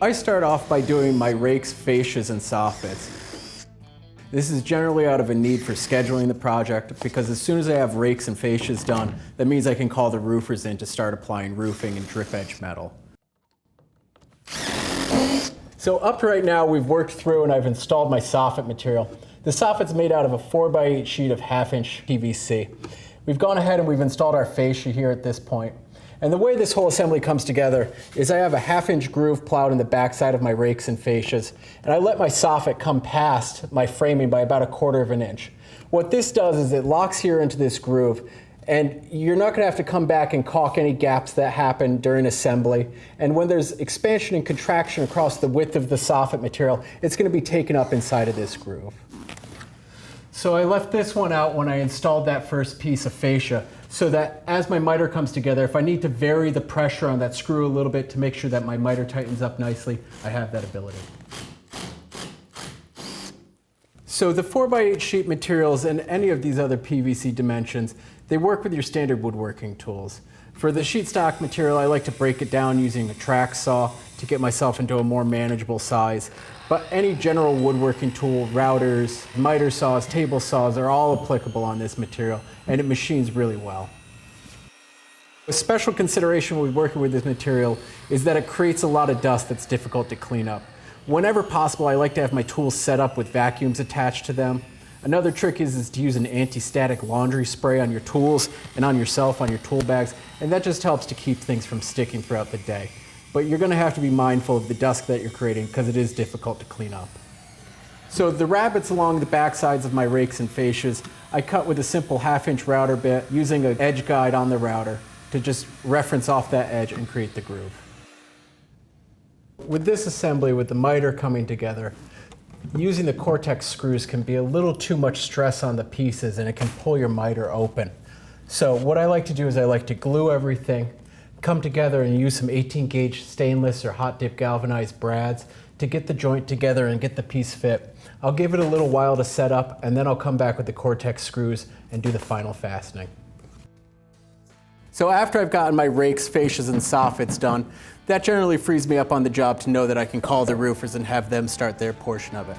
I start off by doing my rakes, fascias, and soffits. This is generally out of a need for scheduling the project, because as soon as I have rakes and fascias done, that means I can call the roofers in to start applying roofing and drip edge metal. So up to right now, we've worked through and I've installed my soffit material. The soffit's made out of a 4x8 sheet of 1/2-inch PVC. We've gone ahead and we've installed our fascia here at this point. And the way this whole assembly comes together is I have a 1/2-inch groove plowed in the backside of my rakes and fascias, and I let my soffit come past my framing by about 1/4 of an inch. What this does is it locks here into this groove, and you're not going to have to come back and caulk any gaps that happen during assembly. And when there's expansion and contraction across the width of the soffit material, it's going to be taken up inside of this groove. So I left this one out when I installed that first piece of fascia, so that as my miter comes together, if I need to vary the pressure on that screw a little bit to make sure that my miter tightens up nicely, I have that ability. So the 4x8 sheet materials and any of these other PVC dimensions, they work with your standard woodworking tools. For the sheet stock material, I like to break it down using a track saw to get myself into a more manageable size. But any general woodworking tool, routers, miter saws, table saws are all applicable on this material, and it machines really well. A special consideration when working with this material is that it creates a lot of dust that's difficult to clean up. Whenever possible, I like to have my tools set up with vacuums attached to them. Another trick is to use an anti-static laundry spray on your tools and on yourself, on your tool bags, and that just helps to keep things from sticking throughout the day. But you're going to have to be mindful of the dust that you're creating because it is difficult to clean up. So the rabbets along the back sides of my rakes and fascias, I cut with a simple 1/2-inch router bit using an edge guide on the router to just reference off that edge and create the groove. With this assembly, with the miter coming together, using the Cortex screws can be a little too much stress on the pieces and it can pull your miter open. So what I like to do is I like to glue everything, come together and use some 18-gauge stainless or hot dip galvanized brads to get the joint together and get the piece fit. I'll give it a little while to set up, and then I'll come back with the Cortex screws and do the final fastening. So after I've gotten my rakes, fascias, and soffits done, that generally frees me up on the job to know that I can call the roofers and have them start their portion of it.